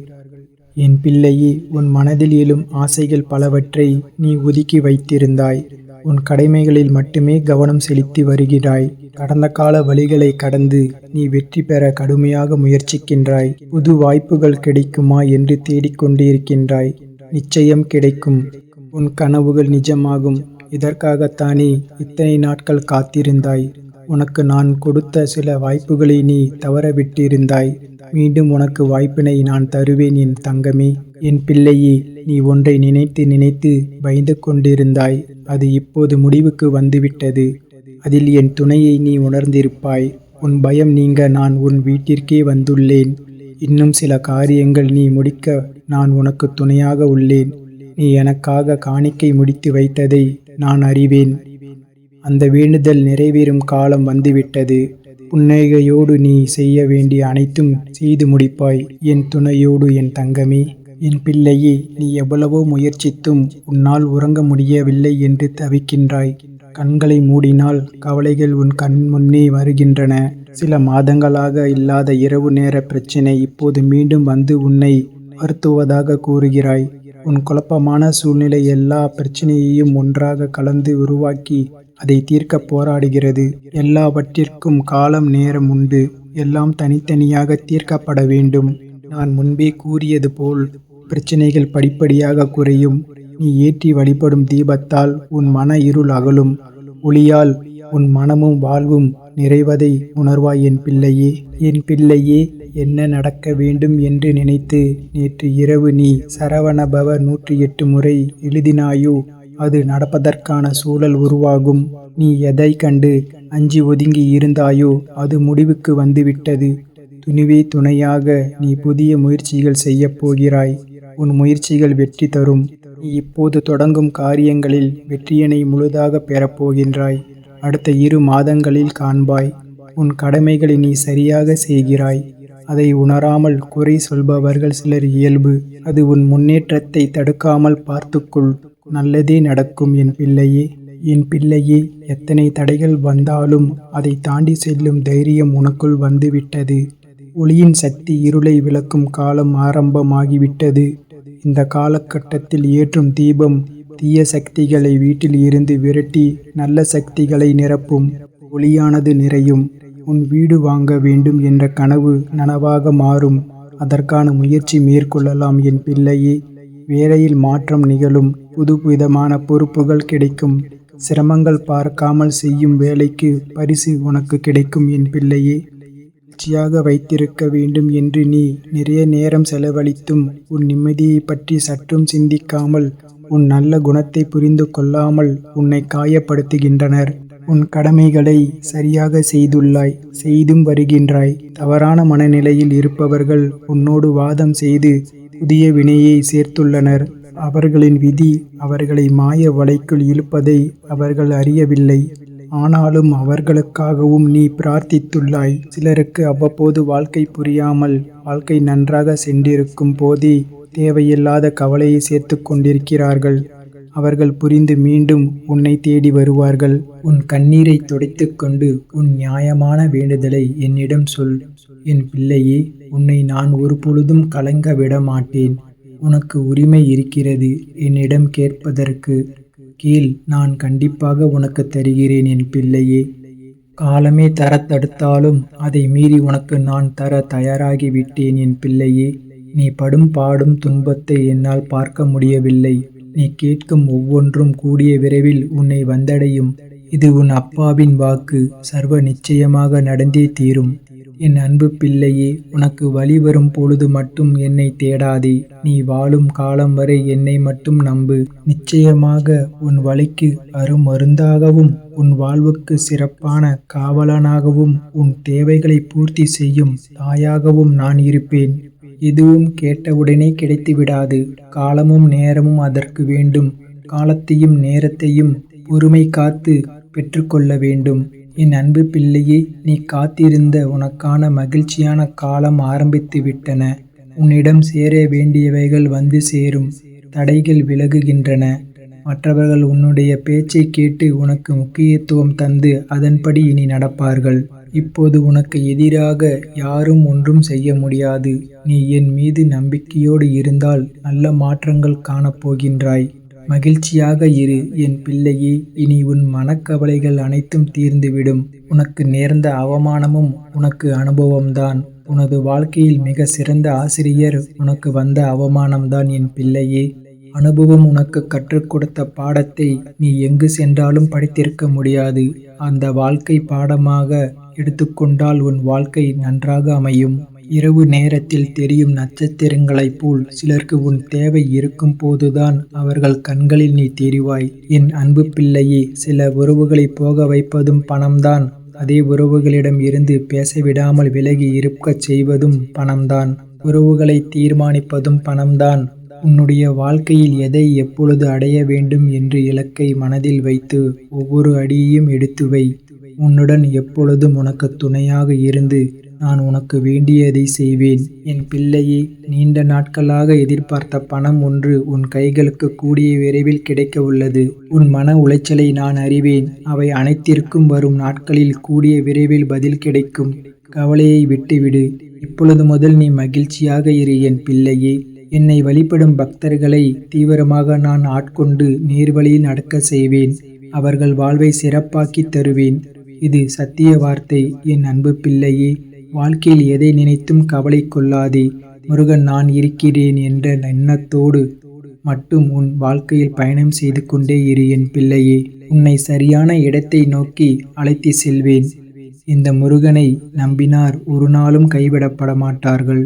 என் பிள்ளையே, உன் மனதில் எழும் ஆசைகள் பலவற்றை நீ ஒதுக்கி வைத்திருந்தாய். உன் கடமைகளில் மட்டுமே கவனம் செலுத்தி வருகிறாய். கடந்த கால வழிகளை கடந்து நீ வெற்றி பெற கடுமையாக முயற்சிக்கின்றாய். புது வாய்ப்புகள் கிடைக்குமா என்று தேடிக்கொண்டிருக்கின்றாய். நிச்சயம் கிடைக்கும். உன் கனவுகள் நிஜமாகும். இதற்காகத்தானே இத்தனை நாட்கள் காத்திருந்தாய். உனக்கு நான் கொடுத்த சில வாய்ப்புகளை நீ தவறவிட்டிருந்தாய். மீண்டும் உனக்கு வாய்ப்பினை நான் தருவேன் என் தங்கமே. என் பிள்ளையே, நீ ஒன்றை நினைத்து நினைத்து பயந்து கொண்டிருந்தாய். அது இப்போது முடிவுக்கு வந்துவிட்டது. அதில் என் துணையை நீ உணர்ந்திருப்பாய். உன் பயம் நீங்க நான் உன் வீட்டிற்கே வந்துள்ளேன். இன்னும் சில காரியங்கள் நீ முடிக்க நான் உனக்கு துணையாக உள்ளேன். நீ எனக்காக காணிக்கை முடித்து வைத்ததை நான் அறிவேன். அந்த வேண்டுதல் நிறைவேறும் காலம் வந்துவிட்டது. புன்னகையோடு நீ செய்ய வேண்டிய அனைத்தும் செய்து முடிப்பாய் என் துணையோடு என் தங்கமே. என் பிள்ளையே, நீ எவ்வளவோ முயற்சித்தும் உன்னால் உறங்க முடியவில்லை என்று தவிக்கின்றாய். கண்களை மூடினால் கவலைகள் உன் கண் முன்னே வருகின்றன. சில மாதங்களாக இல்லாத இரவு நேர பிரச்சினை இப்போது மீண்டும் வந்து உன்னை வருத்துவதாக கூறுகிறாய். உன் குழப்பமான சூழ்நிலை எல்லா பிரச்சனையையும் ஒன்றாக கலந்து உருவாக்கி அதை தீர்க்க போராடுகிறது. எல்லாவற்றிற்கும் காலம் நேரம் உண்டு. எல்லாம் தனித்தனியாக தீர்க்கப்பட வேண்டும். நான் முன்பே கூறியது போல் பிரச்சனைகள் படிப்படியாக குறையும். நீ ஏற்றி வழிபடும் தீபத்தால் உன் மன இருள் அகலும். ஒளியால் உன் மனமும் வாழ்வும் நிறைவதை உணர்வாய் என் பிள்ளையே. என் பிள்ளையே, என்ன நடக்க வேண்டும் என்று நினைத்து நேற்று இரவு நீ சரவணபவ 108 முறை எழுதினாயோ அது நடப்பதற்கான சூழல் உருவாகும். நீ எதை கண்டு அஞ்சி ஒதுங்கி இருந்தாயோ அது முடிவுக்கு வந்துவிட்டது. துணிவே துணையாக நீ புதிய முயற்சிகள் செய்ய போகிறாய். உன் முயற்சிகள் வெற்றி தரும். நீ இப்போது தொடங்கும் காரியங்களில் வெற்றியினை முழுதாக பெறப்போகின்றாய். அடுத்த 2 மாதங்களில் காண்பாய். உன் கடமைகளை நீ சரியாக செய்கிறாய். அதை உணராமல் குறை சொல்பவர்கள் சிலர் இயல்பு. அது உன் முன்னேற்றத்தை தடுக்காமல் பார்த்துக்கொள். நல்லதே நடக்கும் என் பிள்ளையே. என் பிள்ளையே, எத்தனை தடைகள் வந்தாலும் அதை தாண்டி செல்லும் தைரியம் உனக்குள் வந்துவிட்டது. ஒளியின் சக்தி இருளை விளக்கும் காலம் ஆரம்பமாகிவிட்டது. இந்த காலகட்டத்தில் ஏற்றும் தீபம் தீய சக்திகளை வீட்டில் இருந்து விரட்டி நல்ல சக்திகளை நிரப்பும். ஒளியானது நிறையும். உன் வீடு வாங்க வேண்டும் என்ற கனவு நனவாக மாறும். அதற்கான முயற்சி மேற்கொள்ளலாம் என் பிள்ளையே. வேலையில் மாற்றம் நிகழும். புதுவிதமான பொறுப்புகள் கிடைக்கும். சிரமங்கள் பார்க்காமல் செய்யும் வேலைக்கு பரிசு உனக்கு கிடைக்கும் என் பிள்ளையே. மகிழ்ச்சியாக வைத்திருக்க வேண்டும் என்று நீ நிறைய நேரம் செலவழித்தும் உன் நிம்மதியைப் பற்றி சற்றும் சிந்திக்காமல் உன் நல்ல குணத்தை புரிந்து கொள்ளாமல் உன்னை காயப்படுத்துகின்றனர். உன் கடமைகளை சரியாக செய்துள்ளாய், செய்தும் வருகின்றாய். தவறான மனநிலையில் இருப்பவர்கள் உன்னோடு வாதம் செய்து புதிய வினையை சேர்த்துள்ளனர். அவர்களின் விதி அவர்களை மாய வலைக்குள் இழுப்பதை அவர்கள் அறியவில்லை. ஆனாலும் அவர்களுக்காகவும் நீ பிரார்த்தித்துள்ளாய். சிலருக்கு அவ்வப்போது வாழ்க்கை புரியாமல் வாழ்க்கை நன்றாக சென்றிருக்கும் போதே தேவையில்லாத கவலையை சேர்த்து கொண்டிருக்கிறார்கள். அவர்கள் புரிந்து மீண்டும் உன்னை தேடி வருவார்கள். உன் கண்ணீரை துடைத்துக் கொண்டு உன் நியாயமான வேண்டுதலை என்னிடம் சொல். என் பிள்ளையே, உன்னை நான் ஒரு பொழுதும் கலங்க விட மாட்டேன். உனக்கு உரிமை இருக்கிறது என்னிடம் கேட்பதற்கு. கேள், நான் கண்டிப்பாக உனக்கு தருகிறேன் என் பிள்ளையே. காலமே தர தடுத்தாலும் அதை மீறி உனக்கு நான் தர தயாராகி விட்டேன் என் பிள்ளையே. நீ படும் பாடும் துன்பத்தை என்னால் பார்க்க முடியவில்லை. நீ கேட்கும் ஒவ்வொன்றும் கூடிய விரைவில் உன்னை வந்தடையும். இது உன் அப்பாவின் வாக்கு. சர்வ நிச்சயமாக நடந்தே தீரும். என் அன்பு பிள்ளையே, உனக்கு வழி வரும் பொழுது மட்டும் என்னை தேடாதே. நீ வாழும் காலம் வரை என்னை மட்டும் நம்பு. நிச்சயமாக உன் வலிக்கு அருமருந்தாகவும் உன் வாழ்வுக்கு சிறப்பான காவலனாகவும் உன் தேவைகளை பூர்த்தி செய்யும் தாயாகவும் நான் இருப்பேன். எதுவும் கேட்டவுடனே கிடைத்து விடாது. காலமும் நேரமும் அதற்கு வேண்டும். காலத்தையும் நேரத்தையும் பொறுமை காத்து பெற்றுக்கொள்ள வேண்டும். என் அன்பு பிள்ளையே, நீ காத்திருந்த உனக்கான மகிழ்ச்சியான காலம் ஆரம்பித்து விட்டன. உன்னிடம் சேர வேண்டியவைகள் வந்து சேரும். தடைகள் விலகுகின்றன. மற்றவர்கள் உன்னுடைய பேச்சை கேட்டு உனக்கு முக்கியத்துவம் தந்து அதன்படி இனி நடப்பார்கள். இப்போது உனக்கு எதிராக யாரும் ஒன்றும் செய்ய முடியாது. நீ என் மீது நம்பிக்கையோடு இருந்தால் நல்ல மாற்றங்கள் காணப்போகின்றாய். மகிழ்ச்சியாக இரு என் பிள்ளையே. இனி உன் மனக்கவலைகள் அனைத்தும் தீர்ந்துவிடும். உனக்கு நேர்ந்த அவமானமும் உனக்கு அனுபவம்தான். உனது வாழ்க்கையில் மிக சிறந்த ஆசிரியர் உனக்கு வந்த அவமானம்தான் என் பிள்ளையே. அனுபவம் உனக்கு கற்றுக் கொடுத்த பாடத்தை நீ எங்கு சென்றாலும் படித்திருக்க முடியாது. அந்த வாழ்க்கை பாடமாக எடுத்துக்கொண்டால் உன் வாழ்க்கை நன்றாக அமையும். இரவு நேரத்தில் தெரியும் நட்சத்திரங்களைப் போல் சிலருக்கு உன் தேவை இருக்கும் போதுதான் அவர்கள் கண்களில் நீ தெரிவாய். என் அன்பு பிள்ளையே, சில உறவுகளை போக வைப்பதும் பணம்தான். அதே உறவுகளிடம் இருந்து பேசவிடாமல் விலகி இருக்கச் செய்வதும் பணம்தான். உறவுகளை தீர்மானிப்பதும் பணம்தான். உன்னுடைய வாழ்க்கையில் எதை எப்பொழுது அடைய வேண்டும் என்று இலக்கை மனதில் வைத்து ஒவ்வொரு அடியையும் எடுத்து வை. உன்னுடன் எப்பொழுதும் உனக்கு துணையாக இருந்து நான் உனக்கு வேண்டியதை செய்வேன். என் பிள்ளையே, நீண்ட நாட்களாக எதிர்பார்த்த பணம் ஒன்று உன் கைகளுக்கு கூடிய விரைவில் கிடைக்க உள்ளது. உன் மன உளைச்சலை நான் அறிவேன். அவை அனைத்திற்கும் வரும் நாட்களில் கூடிய விரைவில் பதில் கிடைக்கும். கவலையை விட்டுவிடு. இப்பொழுது முதல் நீ மகிழ்ச்சியாக இரு என் பிள்ளையே. என்னை வழிபடும் பக்தர்களை தீவிரமாக நான் ஆட்கொண்டு நேர்வழியில் நடக்க செய்வேன். அவர்கள் வாழ்வை சிறப்பாக்கி தருவேன். இது சத்திய வார்த்தை என் அன்பு பிள்ளையே. வாழ்க்கையில் எதை நினைத்தும் கவலை கொள்ளாதே. முருகன் நான் இருக்கிறேன் என்ற எண்ணத்தோடு மட்டும் உன் வாழ்க்கையில் பயணம் செய்து கொண்டே இரு என் பிள்ளையே. உன்னை சரியான இடத்தை நோக்கி அழைத்து செல்வேன். இந்த முருகனை நம்பினார் ஒரு நாளும் கைவிடப்பட மாட்டார்கள்.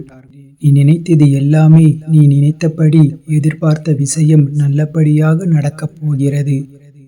நீ நினைத்தது எல்லாமே நீ நினைத்தபடி எதிர்பார்த்த விஷயம் நல்லபடியாக நடக்கப் போகிறது.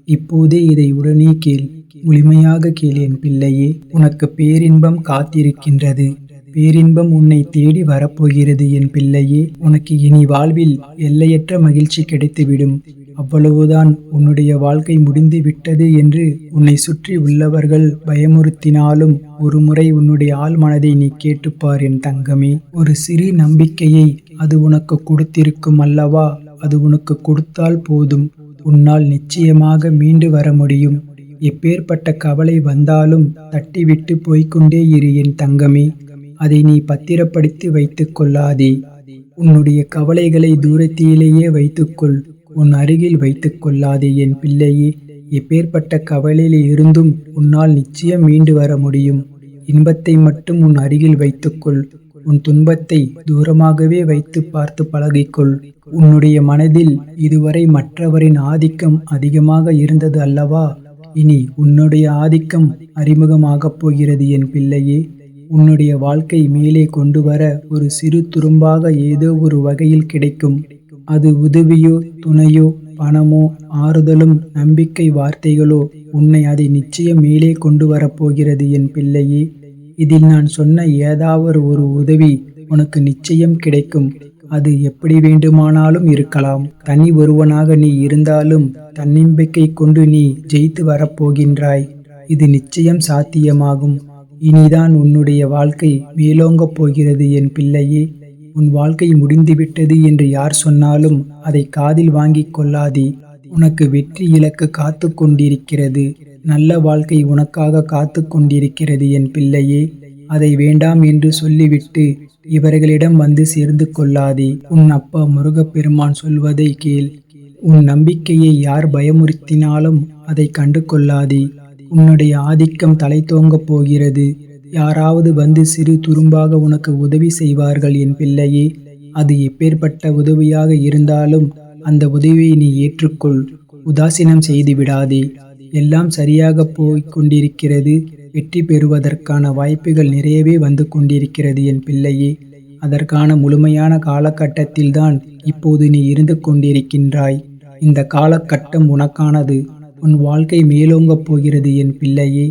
இப்போதே இதை உடனே கேள். முழுமையாக கேள் என் பிள்ளையே. உனக்கு பேரின்பம் காத்திருக்கின்றது. பேரின்பம் உன்னை தேடி வரப்போகிறது என் பிள்ளையே. உனக்கு இனி வாழ்வில் எல்லையற்ற மகிழ்ச்சி கிடைத்துவிடும். அவ்வளவுதான். உன்னுடைய வாழ்க்கை முடிந்து விட்டது என்று உன்னை சுற்றி உள்ளவர்கள் பயமுறுத்தினாலும் ஒரு முறை உன்னுடைய ஆழ் மனதை நீ கேட்டுப்பார் என் தங்கமே. ஒரு சிறு நம்பிக்கையை அது உனக்கு கொடுத்திருக்கும் அல்லவா? அது உனக்கு கொடுத்தால் போதும். உன்னால் நிச்சயமாக மீண்டு வர முடியும். எப்பேற்பட்ட கவலை வந்தாலும் தட்டிவிட்டு போய்கொண்டே இரு என் தங்கமே. அதை நீ பத்திரப்படுத்தி வைத்துக் கொள்ளாதே. உன்னுடைய கவலைகளை தூரத்திலேயே வைத்துக்கொள். உன் அருகில் வைத்துக் கொள்ளாதே என் பிள்ளையே. எப்பேற்பட்ட கவலையில் இருந்தும் உன்னால் நிச்சயம் மீண்டு வர முடியும். இன்பத்தை மட்டும் உன் அருகில் வைத்துக்கொள். உன் துன்பத்தை தூரமாகவே வைத்து பார்த்து பழகிக்கொள். உன்னுடைய மனதில் இதுவரை மற்றவரின் ஆதிக்கம் அதிகமாக இருந்தது அல்லவா? இனி உன்னுடைய ஆதிக்கம் அறிமுகமாகப் போகிறது என் பிள்ளையே. உன்னுடைய வாழ்க்கை மேலே கொண்டு வர ஒரு சிறு துரும்பாக ஏதோ ஒரு வகையில் கிடைக்கும். அது உதவியோ துணையோ பணமோ ஆறுதலும் நம்பிக்கை வார்த்தைகளோ உன்னை அதை நிச்சயம் மேலே கொண்டு வரப்போகிறது என் பிள்ளையே. இதில் நான் சொன்ன ஏதாவது ஒரு உதவி உனக்கு நிச்சயம் கிடைக்கும். அது எப்படி வேண்டுமானாலும் இருக்கலாம். தனி ஒருவனாக நீ இருந்தாலும் தன்னம்பிக்கை கொண்டு நீ ஜெயித்து வரப்போகின்றாய். இது நிச்சயம் சாத்தியமாகும். இனிதான் உன்னுடைய வாழ்க்கை மேலோங்கப் போகிறது என் பிள்ளையே. உன் வாழ்க்கை முடிந்துவிட்டது என்று யார் சொன்னாலும் அதை காதில் வாங்கிக் கொள்ளாதே. உனக்கு வெற்றி இலக்கு காத்து கொண்டிருக்கிறது. நல்ல வாழ்க்கை உனக்காக காத்து கொண்டிருக்கிறது என் பிள்ளையே. அதை வேண்டாம் என்று சொல்லிவிட்டு இவர்களிடம் வந்து சேர்ந்து கொள்ளாதே. உன் அப்பா முருகப்பெருமான் சொல்வதை கேள். உன் நம்பிக்கையை யார் பயமுறுத்தினாலும் அதை கண்டு கொள்ளாதே. உன்னுடைய ஆதிக்கம் தலை தோங்கப் போகிறது. யாராவது வந்து சிறு துரும்பாக உனக்கு உதவி செய்வார்கள் என் பிள்ளையே. அது எப்பேற்பட்ட உதவியாக இருந்தாலும் அந்த உதவியை நீ ஏற்றுக்கொள். உதாசீனம் செய்து விடாதே. எல்லாம் சரியாக போய்க் கொண்டிருக்கிறது. வெற்றி பெறுவதற்கான வாய்ப்புகள் நிறையவே வந்து கொண்டிருக்கிறது என் பிள்ளையே. அதற்கான முழுமையான காலகட்டத்தில்தான் இப்போது நீ இருந்து கொண்டிருக்கின்றாய். இந்த காலகட்டம் உனக்கானது. உன் வாழ்க்கை மேலோங்கப் போகிறது என் பிள்ளையே.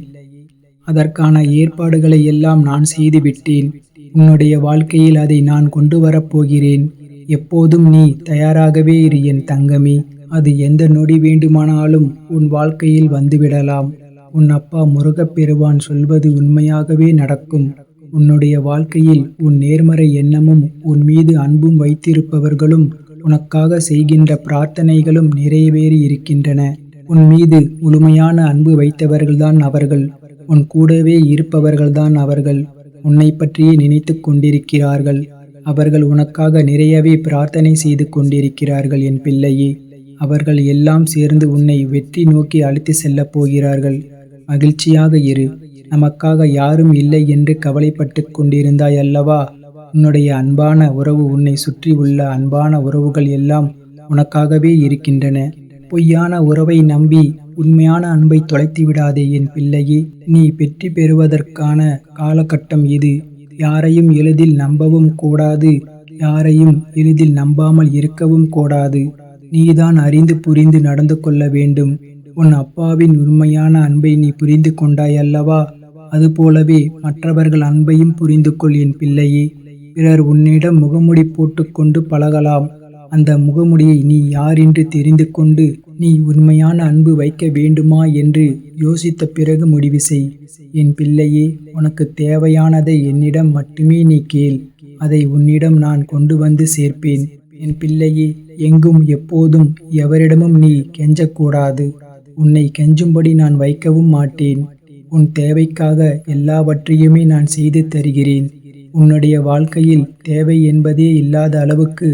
அதற்கான ஏற்பாடுகளை எல்லாம் நான் செய்துவிட்டேன். உன்னுடைய வாழ்க்கையில் அதை நான் கொண்டு வரப்போகிறேன். எப்போதும் நீ தயாராகவே இரு என் தங்கமே. அது எந்த நொடி வேண்டுமானாலும் உன் வாழ்க்கையில் வந்துவிடலாம். உன் அப்பா முருகப்பெருமான் சொல்வது உண்மையாகவே நடக்கும். உன்னுடைய வாழ்க்கையில் உன் நேர்மறை எண்ணமும் உன் மீது அன்பும் வைத்திருப்பவர்களும் உனக்காக செய்கின்ற பிரார்த்தனைகளும் நிறைவேறி இருக்கின்றன. உன் மீது முழுமையான அன்பு வைத்தவர்கள்தான் அவர்கள். உன் கூடவே இருப்பவர்கள்தான் அவர்கள். உன்னை பற்றியே நினைத்து கொண்டிருக்கிறார்கள். அவர்கள் உனக்காக நிறையவே பிரார்த்தனை செய்து கொண்டிருக்கிறார்கள் என் பிள்ளையே. அவர்கள் எல்லாம் சேர்ந்து உன்னை வெற்றி நோக்கி அழைத்து செல்லப் போகிறார்கள். மகிழ்ச்சியாக இரு. நமக்காக யாரும் இல்லை என்று கவலைப்பட்டு கொண்டிருந்தாய் அல்லவா? உன்னுடைய அன்பான உறவு, உன்னை சுற்றி உள்ள அன்பான உறவுகள் எல்லாம் உனக்காகவே இருக்கின்றன. பொய்யான உறவை நம்பி உண்மையான அன்பை தொலைத்து விடாதே என் பிள்ளையே. நீ வெற்றி பெறுவதற்கான காலகட்டம் இது. யாரையும் எளிதில் நம்பவும் கூடாது. யாரையும் எளிதில் நம்பாமல் இருக்கவும் கூடாது. நீதான் அறிந்து புரிந்து நடந்து கொள்ள வேண்டும். உன் அப்பாவின் உண்மையான அன்பை நீ புரிந்து கொண்டாய் அல்லவா? அதுபோலவே மற்றவர்கள் அன்பையும் புரிந்து கொள் என் பிள்ளையே. பிறர் உன்னிடம் முகமுடி போட்டுக்கொண்டு பழகலாம். அந்த முகமுடியை நீ யார் என்று தெரிந்து கொண்டு நீ உண்மையான அன்பு வைக்க வேண்டுமா என்று யோசித்த பிறகு முடிவு செய். என் பிள்ளையே, உனக்கு தேவையானதை என்னிடம் மட்டுமே நீ கேள். அதை உன்னிடம் நான் கொண்டு வந்து சேர்ப்பேன். என் பிள்ளையே, எங்கும் எப்போதும் எவரிடமும் நீ கெஞ்சக்கூடாது. உன்னை கெஞ்சும்படி நான் வைக்கவும் மாட்டேன். உன் தேவைக்காக எல்லாவற்றையுமே நான் செய்து தருகிறேன். உன்னுடைய வாழ்க்கையில் தேவை என்பதே இல்லாத அளவுக்கு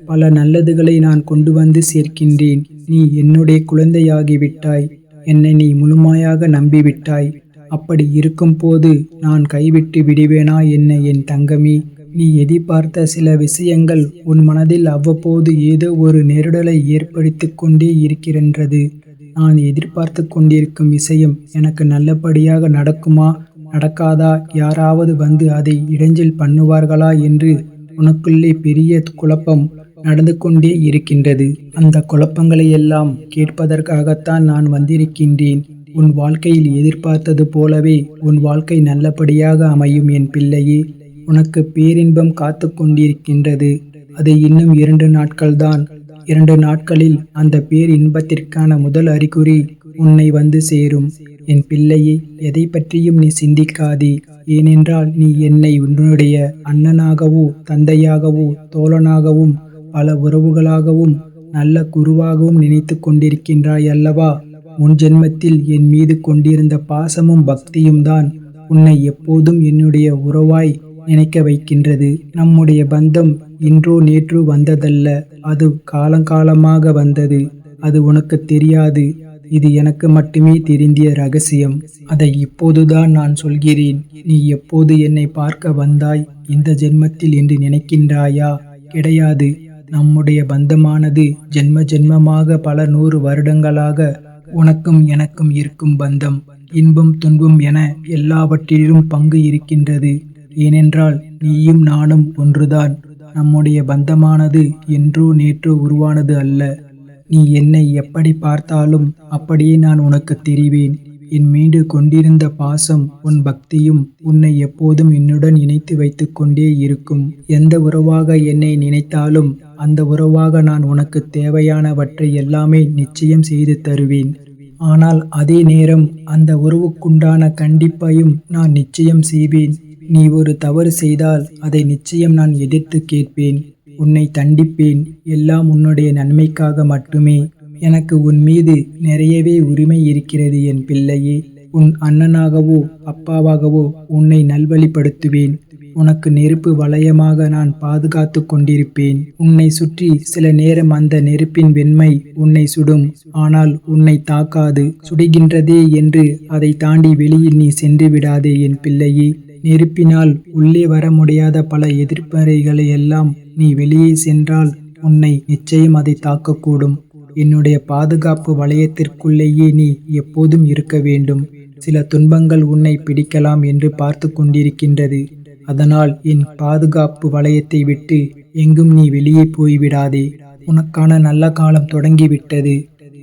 பல நல்லதுகளை நான் கொண்டு வந்து சேர்க்கின்றேன். நீ என்னுடைய குழந்தையாகிவிட்டாய். என்னை நீ முழுமையாக நம்பிவிட்டாய். அப்படி இருக்கும் போது நான் கைவிட்டு விடுவேனா என்ன என் தங்கமே? நீ எதிர்பார்த்த சில விஷயங்கள் உன் மனதில் அவ்வப்போது ஏதோ ஒரு நெருடலை ஏற்படுத்தி கொண்டே இருக்கின்றது. நான் எதிர்பார்த்து கொண்டிருக்கும் விஷயம் எனக்கு நல்லபடியாக நடக்குமா நடக்காதா, யாராவது வந்து அதை இடைஞ்சல் பண்ணுவார்களா என்று உனக்குள்ளே பெரிய குழப்பம் நடந்து கொண்டே இருக்கின்றது. அந்த குழப்பங்களை எல்லாம் கேட்பதற்காகத்தான் நான் வந்திருக்கின்றேன். உன் வாழ்க்கையில் எதிர்பார்த்தது போலவே உன் வாழ்க்கை நல்லபடியாக அமையும் என் பிள்ளையே. உனக்கு பேரின்பம் காத்து கொண்டிருக்கின்றது. அது இன்னும் 2 நாட்கள்தான். 2 நாட்களில் அந்த பேரின்பத்திற்கான முதல் அறிகுறி உன்னை வந்து சேரும். என் பிள்ளையே, எதை பற்றியும் நீ சிந்திக்காதே. ஏனென்றால் நீ என்னை உன்னுடைய அண்ணனாகவோ தந்தையாகவோ தோழனாகவும் பல உறவுகளாகவும் நல்ல குருவாகவும் நினைத்து கொண்டிருக்கின்றாய் அல்லவா? முன் ஜென்மத்தில் என் மீது கொண்டிருந்த பாசமும் பக்தியும் தான் உன்னை எப்போதும் என்னுடைய உறவாய் நினைக்க வைக்கின்றது. நம்முடைய பந்தம் இன்றோ நேற்றோ வந்ததல்ல. அது காலங்காலமாக வந்தது. அது உனக்கு தெரியாது. இது எனக்கு மட்டுமே தெரிந்திய ரகசியம். அதை இப்போதுதான் நான் சொல்கிறேன். நீ எப்போது என்னை பார்க்க வந்தாய்? இந்த ஜென்மத்தில் என்று நினைக்கின்றாயா? கிடையாது. நம்முடைய பந்தமானது ஜென்ம ஜென்மமாக பல 100 வருடங்களாக உனக்கும் எனக்கும் இருக்கும் பந்தம். இன்பம் துன்பம் என எல்லாவற்றிலும் பங்கு இருக்கின்றது. ஏனென்றால் நீயும் நானும் ஒன்றுதான். நம்முடைய பந்தமானது என்றோ நேற்றோ உருவானது அல்ல. நீ என்னை எப்படி பார்த்தாலும் அப்படியே நான் உனக்கு தெரிவேன். என் மீது கொண்டிருந்த பாசம், உன் பக்தியும் உன்னை எப்போதும் என்னுடன் இணைத்து வைத்துக் கொண்டே இருக்கும். எந்த உறவாக என்னை நினைத்தாலும் அந்த உறவாக நான் உனக்கு தேவையானவற்றை எல்லாமே நிச்சயம் செய்து தருவேன். ஆனால் அதே நேரம் அந்த உறவுக்குண்டான கண்டிப்பையும் நான் நிச்சயம் செய்வேன். நீ ஒரு தவறு செய்தால் அதை நிச்சயம் நான் எதிர்த்து கேட்பேன். உன்னை தண்டிப்பேன். எல்லாம் உன்னுடைய நன்மைக்காக மட்டுமே. எனக்கு உன் மீது நிறையவே உரிமை இருக்கிறது என் பிள்ளையே. உன் அண்ணனாகவோ அப்பாவாகவோ உன்னை நல்வழிப்படுத்துவேன். உனக்கு நெருப்பு வளையமாக நான் பாதுகாத்து கொண்டிருப்பேன். உன்னை சுற்றி சில நேரம் அந்த நெருப்பின் வெண்மை உன்னை சுடும். ஆனால் உன்னை தாக்காது. சுடுகின்றதே என்று அதை தாண்டி வெளியில் நீ சென்று விடாதே என் பிள்ளையே. நெருப்பினால் உள்ளே வர முடியாத பல எதிர்மறைகளை எல்லாம் நீ வெளியே சென்றால் உன்னை நிச்சயம் அதை தாக்கக்கூடும். என்னுடைய பாதுகாப்பு வளையத்திற்குள்ளேயே நீ எப்போதும் இருக்க வேண்டும். சில துன்பங்கள் உன்னை பிடிக்கலாம் என்று பார்த்து கொண்டிருக்கின்றது. அதனால் என் பாதுகாப்பு வளையத்தை விட்டு எங்கும் நீ வெளியே போய்விடாதே. உனக்கான நல்ல காலம் தொடங்கிவிட்டது.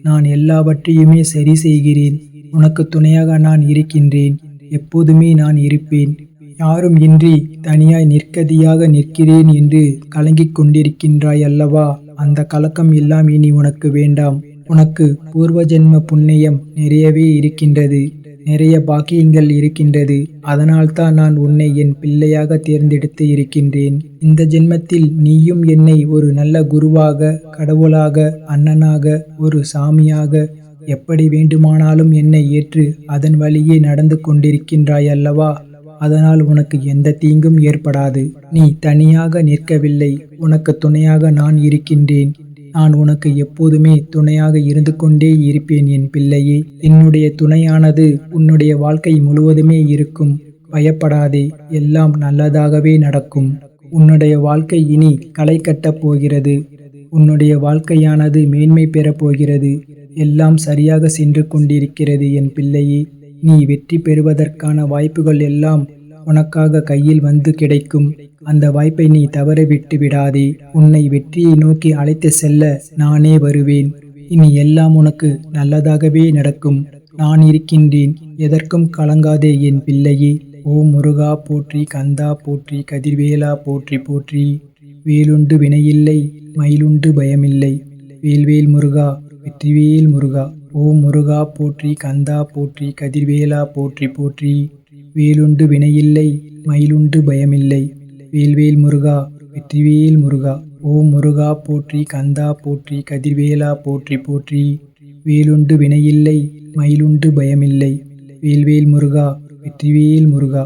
நான் எல்லாவற்றையுமே சரி செய்கிறேன். உனக்கு துணையாக நான் இருக்கின்றேன். எப்போதுமே நான் இருப்பேன். யாரும் இன்றி தனியாய் நிற்கதியாக நிற்கிறேன் என்று கலங்கிக் கொண்டிருக்கின்றாய் அல்லவா? அந்த கலக்கம் எல்லாம் இனி உனக்கு வேண்டாம். உனக்கு பூர்வ ஜென்ம புண்ணியம் நிறையவே இருக்கின்றது. நிறைய பாக்கியங்கள் இருக்கின்றது. அதனால்தான் நான் உன்னை என் பிள்ளையாக தேர்ந்தெடுத்து இருக்கின்றேன். இந்த ஜென்மத்தில் நீயும் என்னை ஒரு நல்ல குருவாக, கடவுளாக, அண்ணனாக, ஒரு சாமியாக, எப்படி வேண்டுமானாலும் என்னை ஏற்று அதன் வழியே நடந்து கொண்டிருக்கின்றாய் அல்லவா? அதனால் உனக்கு எந்த தீங்கும் ஏற்படாது. நீ தனியாக நிற்கவில்லை. உனக்கு துணையாக நான் இருக்கின்றேன். நான் உனக்கு எப்போதுமே துணையாக இருந்து கொண்டே இருப்பேன் என் பிள்ளையே. என்னுடைய துணையானது உன்னுடைய வாழ்க்கை முழுவதுமே இருக்கும். பயப்படாதே. எல்லாம் நல்லதாகவே நடக்கும். உன்னுடைய வாழ்க்கை இனி களை கட்டப் போகிறது. உன்னுடைய வாழ்க்கையானது மேன்மை பெறப் போகிறது. எல்லாம் சரியாக சென்று கொண்டிருக்கிறது என் பிள்ளையே. நீ வெற்றி பெறுவதற்கான வாய்ப்புகள் எல்லாம் உனக்காக கையில் வந்து கிடைக்கும். அந்த வாய்ப்பை நீ தவற விட்டு விடாதே. உன்னை வெற்றியை நோக்கி அழைத்து செல்ல நானே வருவேன். இனி எல்லாம் உனக்கு நல்லதாகவே நடக்கும். நான் இருக்கின்றேன். எதற்கும் கலங்காதே என் பிள்ளையே. ஓம் முருகா போற்றி, கந்தா போற்றி, கதிர்வேலா போற்றி போற்றி. வேலுண்டு வினையில்லை, மயிலுண்டு பயமில்லை. வேல்வேல் முருகா, வெற்றிவேல் முருகா. ஓம் முருகா போற்றி, கந்தா போற்றி, கதிர்வேலா போற்றி போற்றி. வேலுண்டு வினையில்லை, மயிலுண்டு பயமில்லை. வேல்வேல் முருகா, வெற்றிவேல் முருகா. ஓம் முருகா போற்றி, கந்தா போற்றி, கதிர்வேலா போற்றி போற்றி. வேலுண்டு வினையில்லை, மயிலுண்டு பயமில்லை. வேல்வேல் முருகா, வெற்றிவேல் முருகா.